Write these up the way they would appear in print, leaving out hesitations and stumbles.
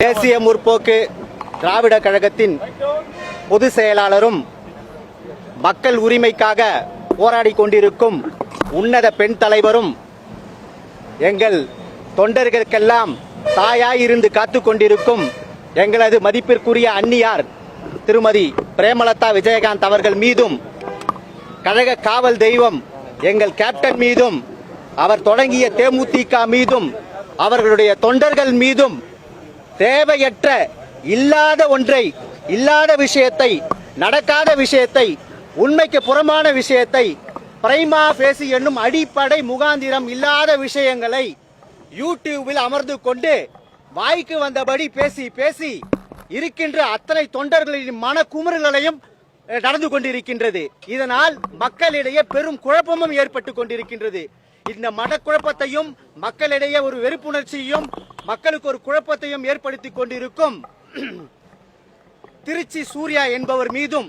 தேசிய முற்போக்கு திராவிட கழகத்தின் பொதுச் செயலாளரும் மக்கள் உரிமைக்காக போராடி கொண்டிருக்கும் உன்னத பெண் தலைவரும் எங்கள் தொண்டர்களுக்கெல்லாம் தாயாயிருந்து காத்துக் கொண்டிருக்கும் எங்களது மதிப்பிற்குரிய அன்னியார் திருமதி பிரேமலதா விஜயகாந்த் அவர்கள் மீதும் கழக காவல் தெய்வம் எங்கள் கேப்டன் மீதும் அவர் தொடங்கிய தேமுதிக மீதும் அவர்களுடைய தொண்டர்கள் மீதும் தேவையற்ற இல்லாத ஒன்றை, இல்லாத விஷயத்தை, நடக்காத விஷயத்தை, உண்மைக்கு புறமான விஷயத்தை, பிரைமா பேசி என்னும் அடிப்படை முகாந்திரம் இல்லாத விஷயங்களை யூடியூபில் அமர்ந்து கொண்டு வாய்க்கு வந்தபடி பேசி பேசி இருக்கின்ற அத்தனை தொண்டர்களின் மனக்குமுறல்களையும் நடந்து கொண்டிருக்கின்றது. இதனால் மக்களிடையே பெரும் குழப்பமும் ஏற்பட்டு கொண்டிருக்கின்றது. இந்த மனக்குழப்பத்தையும் மக்களிடையே ஒரு வெறுப்புணர்ச்சியையும் மக்களுக்கு ஒரு குழப்பத்தையும் ஏற்படுத்தி கொண்டிருக்கும் திருச்சி சூர்யா என்பவர் மீதும்,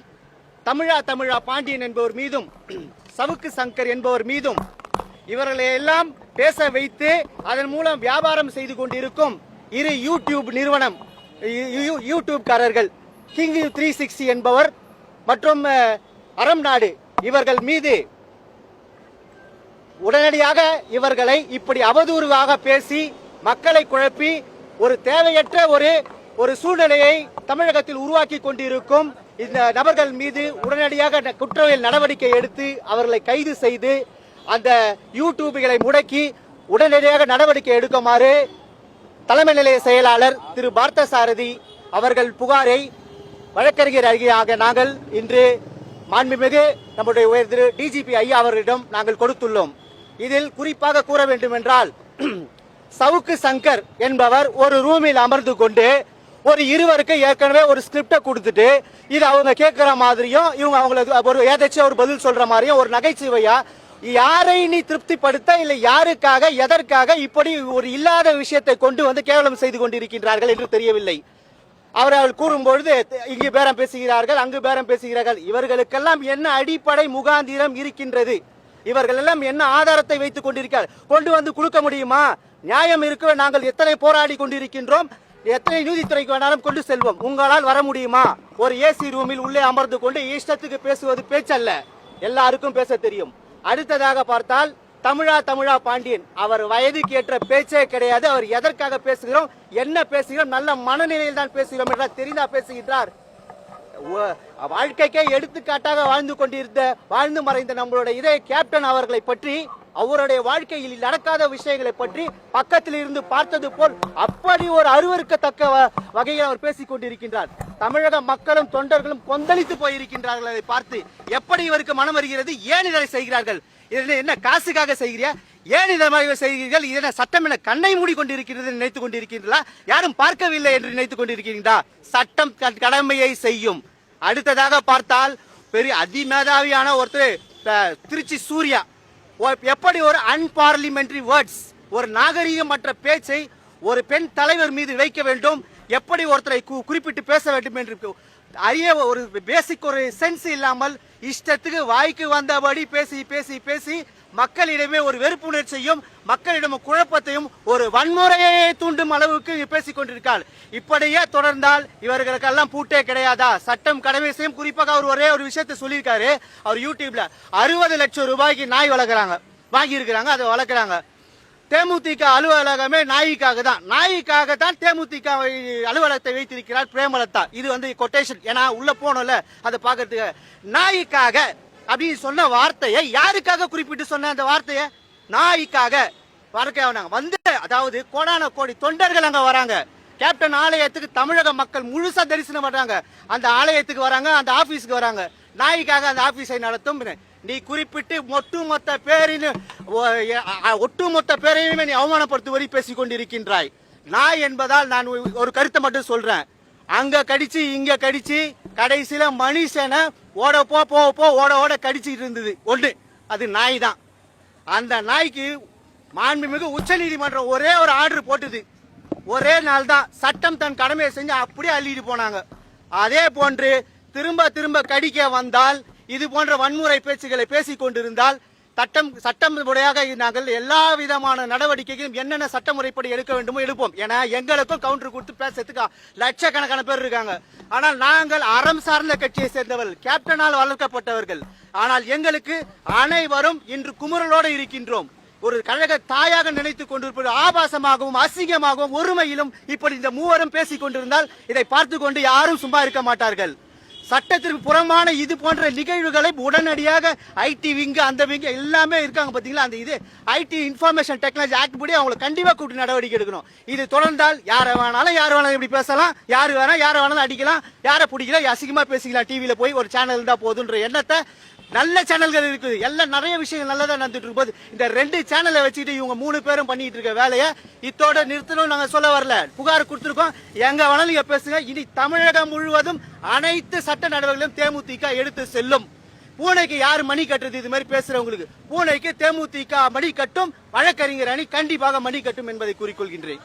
தமிழா பாண்டியன் என்பவர் மீதும், சவுக்கு சங்கர் என்பவர் மீதும் இவர்களை எல்லாம் பேச வைத்து அதன் மூலம் வியாபாரம் செய்து கொண்டிருக்கும் இரு யூடியூப் நிறுவனம், யூடியூப்காரர்கள் கிங் 360 என்பவர் மற்றும் அறம் நாடு இவர்கள் மீது உடனடியாக இவர்களை இப்படி அவதூறாக பேசி மக்களை குழப்பி ஒரு தேவையற்ற ஒரு சூழ்நிலையை தமிழகத்தில் உருவாக்கி கொண்டிருக்கும் இந்த நபர்கள் மீது உடனடியாக குற்றவியல் நடவடிக்கை எடுத்து அவர்களை கைது செய்து அந்த யூடியூப்களை முடக்கி உடனடியாக நடவடிக்கை எடுக்குமாறு தலைமை நிலைய செயலாளர் திரு பார்த்தசாரதி அவர்கள் புகாரை வழக்கறிஞர் ஆகிய நாங்கள் இன்று மாண்புமிகு நம்முடைய உயர் திரு டிஜிபி ஐயா அவர்களிடம் நாங்கள் கொடுத்துள்ளோம். இதில் குறிப்பாக கூற வேண்டும் என்றால், சவுக்கு சங்கர் என்பவர் ஒரு ரூமில் அமர்ந்து கொண்டு ஒரு இருவருக்கு ஏற்கனவே ஒரு ஸ்கிரிப்டை கொடுத்துட்டு இது அவங்க கேட்கிற மாதிரியும் இவங்க அவங்களுக்கு ஒரு ஏதாச்சும் ஒரு பதில் சொல்ற மாதிரியும் ஒரு நகைச்சுவையா யாரை நீ திருப்திப்படுத்த இல்லை யாருக்காக எதற்காக இப்படி ஒரு இல்லாத விஷயத்தை கொண்டு வந்து கேவலம் செய்து கொண்டிருக்கின்றார்கள் என்று தெரியவில்லை. அவர்கள் கூறும்பொழுது இங்கு பேரம் பேசுகிறார்கள், அங்கு பேரம் பேசுகிறார்கள். இவர்களுக்கெல்லாம் என்ன அடிப்படை முகாந்திரம் இருக்கின்றது? இவர்கள் எல்லாம் என்ன ஆதாரத்தை வைத்துக் கொண்டிருக்கிறார்? கொண்டு வந்து கொடுக்க முடியுமா? நியாயம் இருக்க நாங்கள் எத்தனை போராடி கொண்டிருக்கின்றோம், எத்தனை நீதித்துறைக்கு வேணாலும் கொண்டு செல்வோம். உங்களால் வர முடியுமா? ஒரு ஏசி ரூமில் உள்ளே அமர்ந்து கொண்டு இஷ்டத்துக்கு பேசுவது பேச்சல்ல, எல்லாருக்கும் பேச தெரியும். அடுத்ததாக பார்த்தால் தமிழா பாண்டியன், அவர் வயதுக்கு ஏற்ற பேச்சே கிடையாது. அவர் எதற்காக பேசுகிறோம், என்ன பேசுகிறோம், நல்ல மனநிலையில் தான் பேசுகிறோம் என்றால் தெரிந்தா பேசுகின்றார். வாழ்க்கைக்கே எடுத்துக்காட்டாக வாழ்ந்து மறைந்த நம்மளுடைய இதே கேப்டன் அவர்களை பற்றி, அவருடைய வாழ்க்கையில் நடக்காத விஷயங்களை பற்றி பக்கத்தில் இருந்து பார்த்தது போல் அப்படி ஒரு அருவருக்கத்தக்க வகையில் அவர் பேசிக் கொண்டிருக்கின்றார். தமிழக மக்களும் தொண்டர்களும் கொந்தளித்து போயிருக்கின்றார்கள். அதை பார்த்து எப்படி இவருக்கு மனம் வருகிறது? ஏன் இதை செய்கிறார்கள்? என்ன காசுக்காக செய்கிறீர்கள்? ஏன் இந்த மாதிரி செய்கிறீர்கள்? இதனை சட்டம் என கண்ணை மூடி கொண்டிருக்கிறது நினைத்துக் கொண்டிருக்கிறீர்களா? யாரும் பார்க்கவில்லை என்று நினைத்துக் கொண்டிருக்கிறீர்களா? சட்டம் கடமையை செய்யும். அடுத்ததாக பார்த்தால் பெரிய அதிமேதாவியான ஒருத்தர் திருச்சி சூர்யா எப்படி ஒரு அன்பார்லிமெண்டரி வேர்ட்ஸ், ஒரு நாகரீகமற்ற பேச்சை ஒரு பெண் தலைவர் மீது வைக்க வேண்டும், எப்படி ஒருத்தரை குறிப்பிட்டு பேச வேண்டும் என்று அறிய ஒரு பேசிக் ஒரு சென்ஸ் இல்லாமல் இஷ்டத்துக்கு வாய்க்கு வந்தபடி பேசி பேசி பேசி மக்களிடமே ஒரு வெறுப்புணர்ச்சியும் மக்களிடம் குழப்பத்தையும் ஒரு வன்முறையை தூண்டும் அளவுக்கு பேசிக் கொண்டிருக்கார். இப்படியே தொடர்ந்தால் இவர்களுக்கெல்லாம் பூட்டே கிடையாதா? சட்டம் கடமை செய்யும். குறிப்பாக அவர் ஒரே ஒரு விஷயத்தை சொல்லியிருக்காரு. அவர் யூடியூப்ல 60 லட்சம் ரூபாய்க்கு நாய் வளர்க்குறாங்க, வாங்கி இருக்கிறாங்க, அதை வளர்க்குறாங்க. தேமுதிக அலுவலகமே நாய்க்காகத்தான் தேமுதிக அலுவலகத்தை வைத்திருக்கிறார் பிரேமலதா. இது கொட்டேஷன், ஏன்னா உள்ள போனோம்ல அதை பாக்கிறதுக்கு. நாய்க்காக அப்படின்னு சொன்ன வார்த்தையை யாருக்காக குறிப்பிட்டு சொன்ன அந்த வார்த்தையை? நாய்க்காக வந்து அதாவது கோடான கோடி தொண்டர்கள் அங்க வராங்க. கேப்டன் ஆலயத்துக்கு தமிழக மக்கள் முழுசா தரிசனம் பண்றாங்க. அந்த ஆலயத்துக்கு வராங்க, அந்த ஆபீஸ்க்கு வராங்க. நாய்க்காக அந்த ஆபீஸை நடத்தும். நீ குறிப்பிட்டு ஒட்டுமொத்த பேரையுமே நீ அவமானப்படுத்துவதை பேசிக் கொண்டிருக்கின்றாய். நாய் என்பதால் நான் ஒரு கருத்தை மட்டும் சொல்றேன். அங்க கடிச்சு இங்க கடிச்சு கடைசியில மனுஷனை ஓட ஓட கடிச்சுட்டு இருந்தது ஒண்ணு, அது நாய் தான். அந்த நாய்க்கு மாண்புமிகு உச்ச நீதிமன்றம் ஒரே ஒரு ஆர்டர் போட்டுது. ஒரே நாள் தான் சட்டம் தன் கடமையை செஞ்சு அப்படியே அள்ளிட்டு போனாங்க. அதே போன்று திரும்ப கடிக்க வந்தால், இது போன்ற வன்முறை பேச்சுகளை பேசிக் கொண்டிருந்தால் சட்டம் முறையாக நாங்கள் எல்லா விதமான நடவடிக்கைகளும் என்னென்ன சட்டமுறைப்படி எடுக்க வேண்டுமோ எடுப்போம். ஏன்னா எங்களுக்கும் கவுண்டர் கொடுத்து பேசுறதுக்கு லட்சக்கணக்கான பேர் இருக்காங்க. ஆனால் நாங்கள் அறம் சார்ந்த கட்சியை சேர்ந்தவர்கள், கேப்டனால் வளர்க்கப்பட்டவர்கள். ஆனால் எங்களுக்கு அனைவரும் இன்று குமுறலோடு இருக்கின்றோம். ஒரு கழக தாயாக நினைத்துக் கொண்டிருப்பது ஆபாசமாகவும் அசிங்கமாகவும் ஒருமையிலும் இப்படி இந்த மூவரும் பேசிக் கொண்டிருந்தால் இதை பார்த்து கொண்டு யாரும் சும்மா இருக்க மாட்டார்கள். சட்டத்திற்கு புறமான இது போன்ற நிகழ்வுகளை உடனடியாக ஐடி விங்கு அந்த விங்கு எல்லாமே இருக்காங்க பாத்தீங்களா, அந்த இது ஐடி இன்ஃபர்மேஷன் டெக்னாலஜி ஆக்ட் படி அவங்களை கண்டிப்பா கூட்டி நடவடிக்கை எடுக்கணும். இது தொடர்ந்தால் யாரை வேணாலும் இப்படி பேசலாம், யாரை வேணாலும் அடிக்கலாம், யாரை பிடிக்கலாம், அசிங்கமா பேசிக்கலாம். டிவியில போய் ஒரு சேனல் இருந்தா போதுன்ற எண்ணத்தை, நல்ல சேனல்கள் இருக்குது, எல்லாம் நிறைய விஷயங்கள் நல்லதா நடந்துட்டு இருக்கும் போது இந்த 2 சேனலை வச்சுட்டு இவங்க 3 பேரும் பண்ணிட்டு இருக்க வேலையை இத்தோட நிறுத்தணும். நாங்க சொல்ல வரல, புகார் கொடுத்திருக்கோம், எங்க வேணாலும் நீங்க பேசுங்க. இனி தமிழகம் முழுவதும் அனைத்து சட்ட நடவடிக்கைகளும் தேமுதிக எடுத்து செல்லும். பூனைக்கு யாரு மணி கட்டுறது? இது மாதிரி பேசுறவங்களுக்கு பூனைக்கு தேமுதிக மணி கட்டும், வழக்கறிஞர் அணி கண்டிப்பாக மணி கட்டும் என்பதை கூறிக்கொள்கின்றேன்.